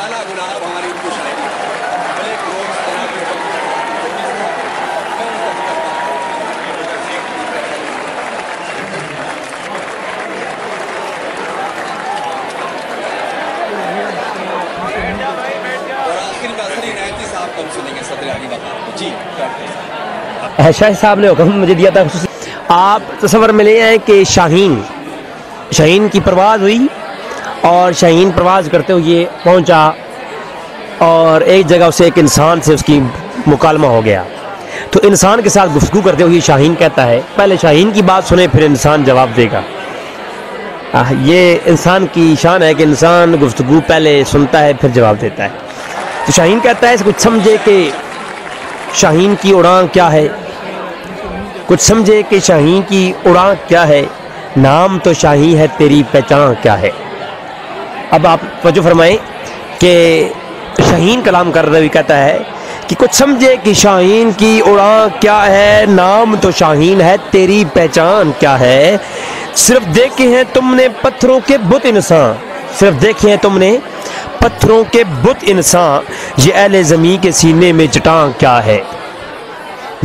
आला गुनाह हमारी उनको शायरी भले एक रोज जनाब के और आखिर में असली नायती साहब कब सुनेंगे सदर आगे बता जी शाह साहब ने हुक्म मुझे दिया था। आप तस्वर में ले आए कि शाहीन की परवाज़ हुई और शाहीन परवाज़ करते हुए पहुंचा और एक जगह उसे एक इंसान से उसकी मुकालमा हो गया। तो इंसान के साथ गुफ्तगू करते हुए शाहीन कहता है, पहले शाहीन की बात सुने फिर इंसान जवाब देगा। ये इंसान की शान है कि इंसान गुफ्तगू पहले सुनता है फिर जवाब देता है। तो शाहीन कहता है कुछ समझे कि शाहीन की उड़ान क्या है, कुछ समझे कि शाहीन की उड़ान क्या है, नाम तो शाही है तेरी पहचान क्या है। अब आप तवज्जो फरमाएं कि शाहीन कलाम कर रहे हुए कहता है कि कुछ समझे कि शाहीन की उड़ान क्या है, नाम तो शाहीन है तेरी पहचान क्या है। सिर्फ देखे हैं तुमने पत्थरों के बुत इंसान, सिर्फ देखे हैं तुमने पत्थरों के बुत इंसान, ये अहले ज़मीं के सीने में चट्टान क्या है,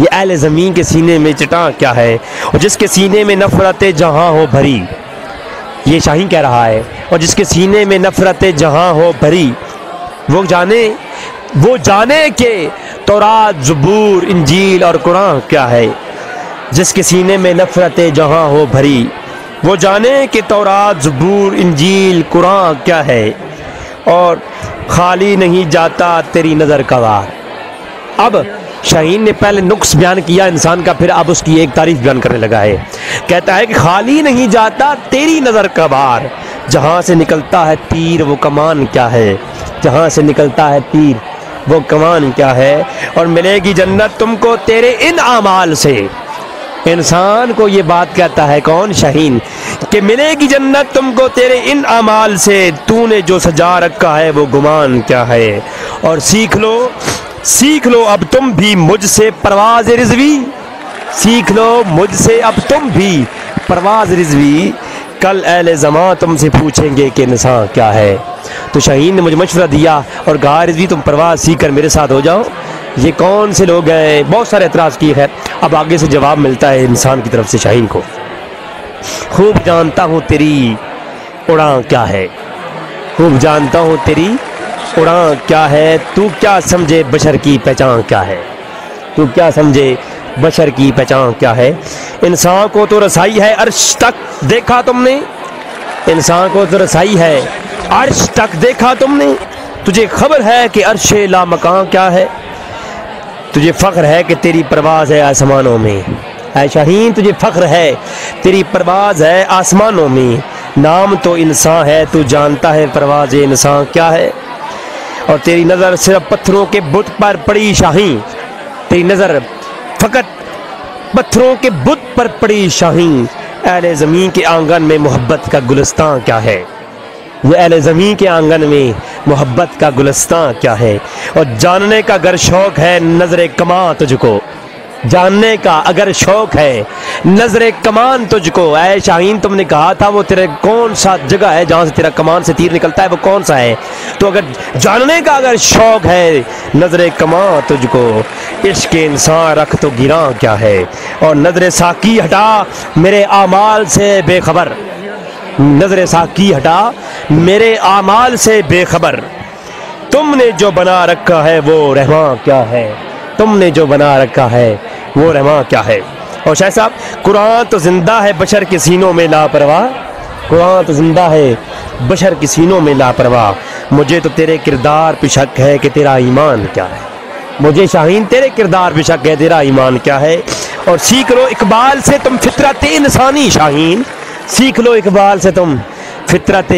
ये अहले ज़मीं के सीने में चट्टान क्या है। और जिसके सीने में नफ़रत जहाँ हो भरी, ये शाहीन कह रहा है, और जिसके सीने में नफ़रत जहाँ हो भरी, वो जाने के तौरात ज़बूर इंजील और कुरान क्या है। जिसके सीने में नफ़रत जहाँ हो भरी, वो जाने के तौरात ज़बूर इंजील कुरान क्या है। और खाली नहीं जाता तेरी नज़र का वार। अब शाहीन ने पहले नुक्स बयान किया इंसान का, फिर अब उसकी एक तारीफ बयान करने लगा है। कहता है कि खाली नहीं जाता तेरी नज़र का वार, जहाँ से निकलता है तीर वो कमान क्या है, जहाँ से निकलता है तीर वो कमान क्या है। और मिलेगी जन्नत तुमको तेरे इन आमाल से, इंसान को ये बात कहता है कौन, शाहीन, कि मिलेगी जन्नत तुमको तेरे इन आमाल से, तूने जो सजा रखा है वो गुमान क्या है। और सीख लो अब तुम भी मुझसे परवाज़ रिज़वी, सीख लो मुझसे अब तुम भी परवाज़ रिज़वी, कल अहले ज़मां तुमसे पूछेंगे कि इंसान क्या है। तो शाहीन ने मुझे मशवरा दिया और कहा रिज़वी तुम परवाज़ सीख कर मेरे साथ हो जाओ। ये कौन से लोग हैं, बहुत सारे एतराज़ किए हैं। अब आगे से जवाब मिलता है इंसान की तरफ से शाहीन को, खूब जानता हूँ तेरी उड़ान क्या है, खूब जानता हूँ तेरी उड़ान क्या है। तू क्या समझे बशर की पहचान क्या है, तू क्या समझे बशर की पहचान क्या है। इंसान को तो रसाई है अर्श तक देखा तुमने, इंसान को तो रसाई है अर्श तक देखा तुमने, तुझे खबर है कि अर्श लामकान क्या है। तुझे फ़ख्र है कि तेरी परवाज़ है आसमानों में, ऐ शाहीन तुझे फ़ख्र है तेरी परवाज़ है आसमानों में। नाम तो इंसान है तू जानता है परवाज़ इंसान क्या है। और तेरी नज़र सिर्फ पत्थरों के बुत पर पड़ी शाहीन, तेरी नज़र फ़कत पत्थरों के बुत पर पड़ी शाहीन। अहले ज़मीन के आंगन में मोहब्बत का गुलिस्तान क्या है, वो अहले ज़मीन के आंगन में मोहब्बत का गुलिस्तान क्या है। और जानने का अगर शौक़ है नज़र कमां तुझको, जानने का अगर शौक़ है नज़र कमान तुझको, ऐ शाहीन तुमने कहा था वो तेरे कौन सा जगह है जहाँ से तेरा कमान से तीर निकलता है, वो कौन सा है। तो अगर जानने का अगर शौक़ है नज़र कमान तुझको, इश्क़ इंसान रख तो गिरा क्या है। और नज़र साकी हटा मेरे आमाल से बेखबर, नज़र साकी हटा मेरे आमाल से बेखबर, तुमने जो बना रखा है वो रहमान क्या है, तुमने जो बना रखा है वो रहमान क्या है। और शाह साहब कुरान तो ज़िंदा है बशर के सीनों में लापरवाह, कुरान तो ज़िंदा है बशर के सीनों में लापरवाह। मुझे तो तेरे किरदार पे शक है कि तेरा ईमान क्या है, मुझे शाहीन तेरे किरदार पे शक है तेरा ईमान क्या है। और सीख लो इकबाल से तुम फितरत इंसानी शाहीन, सीख लो इकबाल से तुम फितरत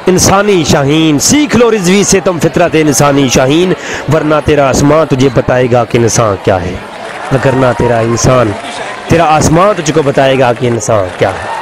इंसानी शाहीन, सीख लो रिज़वी से तुम फितरत इंसानी शाहीन। वरना तेरा आसमां तुझे बताएगा कि इंसान क्या है, वरना तेरा इंसान तेरा आसमां तुझको बताएगा कि इंसान क्या है।